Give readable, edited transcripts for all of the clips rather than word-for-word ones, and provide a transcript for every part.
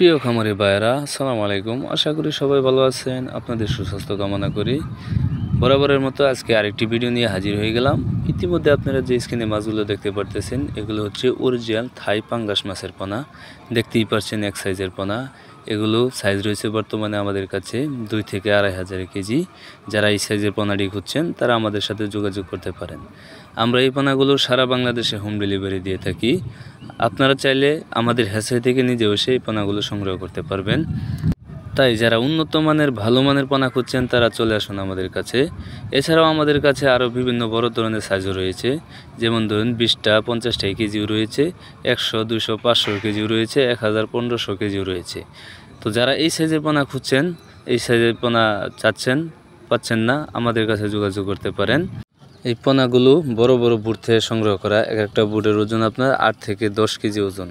প্রিয় খামারি ভাইয়েরা, আসসালামু আলাইকুম। আশা করি সবাই ভালো আছেন। আপনাদের সুস্বাস্থ্য কামনা করি। বরাবরের মতো আজকে আরেকটি ভিডিও নিয়ে হাজির হয়ে গেলাম। ইতিমধ্যে আপনারা যে স্ক্রিনে মাছগুলো দেখতে পারতেছেন, এগুলো হচ্ছে অরিজিনাল থাই পাঙ্গাস মাছের পোনা। দেখতেই পাচ্ছেন এক সাইজের পোনা। এগুলো সাইজ রয়েছে বর্তমানে আমাদের কাছে 2 থেকে 2,500 কেজি। যারা এই সাইজের পোনাটি খুঁজছেন তারা আমাদের সাথে যোগাযোগ করতে পারেন। আমরা এই পোনাগুলো সারা বাংলাদেশে হোম ডেলিভারি দিয়ে থাকি। আপনারা চাইলে আমাদের হ্যাচারি থেকে নিজে এসে এই পোনাগুলো সংগ্রহ করতে পারবেন। তাই যারা উন্নত মানের ভালো মানের পোনা খুঁজছেন তারা চলে আসুন আমাদের কাছে। এছাড়াও আমাদের কাছে আরও বিভিন্ন বড় ধরনের সাইজও রয়েছে, যেমন ধরুন 20টা 50টা কেজিও রয়েছে, 100 200 500 কেজিও রয়েছে, 1000 1500 কেজিও রয়েছে। তো যারা এই সাইজের পোনা খুঁজছেন, এই সাইজের পোনা পাচ্ছেন না, আমাদের কাছে যোগাযোগ করতে পারেন। এই পোনাগুলো বড় বড় বুট থেকে সংগ্রহ করা। এক একটা বুটের ওজন আপনার 8 থেকে 10 কেজি ওজন।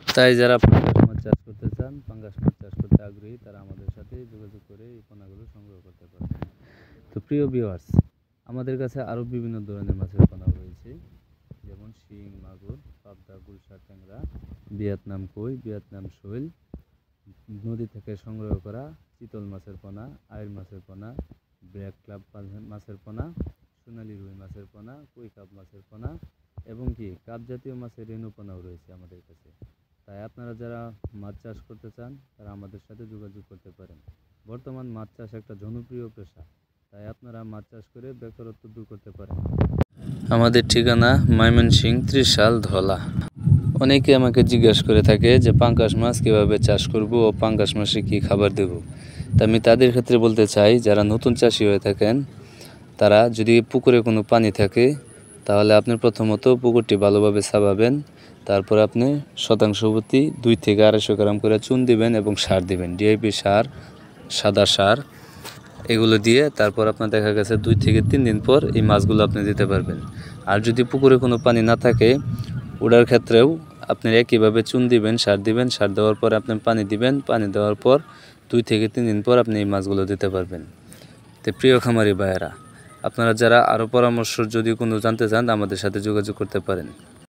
তাই যারা পাঙ্গাস মাছ চাষ করতে চান, পাঙ্গাস মাছ চাষ করতে আগ্রহী, তারা আমাদের সাথে যোগাযোগ করে এই পোনাগুলো সংগ্রহ করতে পারবেন। তো প্রিয় ভিউয়ার্স, আমাদের কাছে আরও বিভিন্ন ধরনের মাছের পোনা রয়েছে, যেমন শিং, মাগুর, পাবদা, গুলশা, ট্যাংরা, ভিয়েতনাম কই, ভিয়েতনাম শৈল, নদী থেকে সংগ্রহ করা চিতল মাছের পোনা, আইড় মাছের পোনা, ব্ল্যাক ক্লাব মাছের পোনা, সোনালী রুই মাছের পোনা, কই কাপ মাছের পোনা এবং কি কাপ জাতীয় মাছের রেণু পোনাও রয়েছে আমাদের কাছে। তাই আপনারা যারা মাছ চাষ করতে চান তারা আমাদের সাথে যোগাযোগ করতে পারেন। বর্তমান মাছ চাষ একটা জনপ্রিয় পেশা, তাই আপনারা মাছ চাষ করে বেকারত্ব দূর করতে পারেন। আমাদের ঠিকানা ময়মনসিংহ, ত্রিশাল, ধলা। অনেকে আমাকে জিজ্ঞাসা করে থাকে যে পাঙ্গাস মাছ কীভাবে চাষ করব ও পাঙ্গাস মাছে কী খাবার দেব। তা আমি তাদের ক্ষেত্রে বলতে চাই, যারা নতুন চাষি হয়ে থাকেন তারা যদি পুকুরে কোনো পানি থাকে তাহলে আপনি প্রথমত পুকুরটি ভালোভাবে ছাপাবেন। তারপর আপনি শতাংশ প্রতি 2 থেকে 250 গ্রাম করে চুন দিবেন এবং সার দিবেন, ডিএপি সার, সাদা সার, এগুলো দিয়ে তারপর আপনার দেখা গেছে 2 থেকে 3 দিন পর এই মাছগুলো আপনি দিতে পারবেন। আর যদি পুকুরে কোনো পানি না থাকে, ওটার ক্ষেত্রেও আপনি একইভাবে চুন দিবেন, সার দিবেন, সার দেওয়ার পর আপনি পানি দিবেন, পানি দেওয়ার পর 2 থেকে 3 দিন পর আপনি এই মাছগুলো দিতে পারবেন। তো প্রিয় খামারি ভাইয়েরা, আপনারা যারা আরও পরামর্শ যদি কোনো জানতে চান আমাদের সাথে যোগাযোগ করতে পারেন।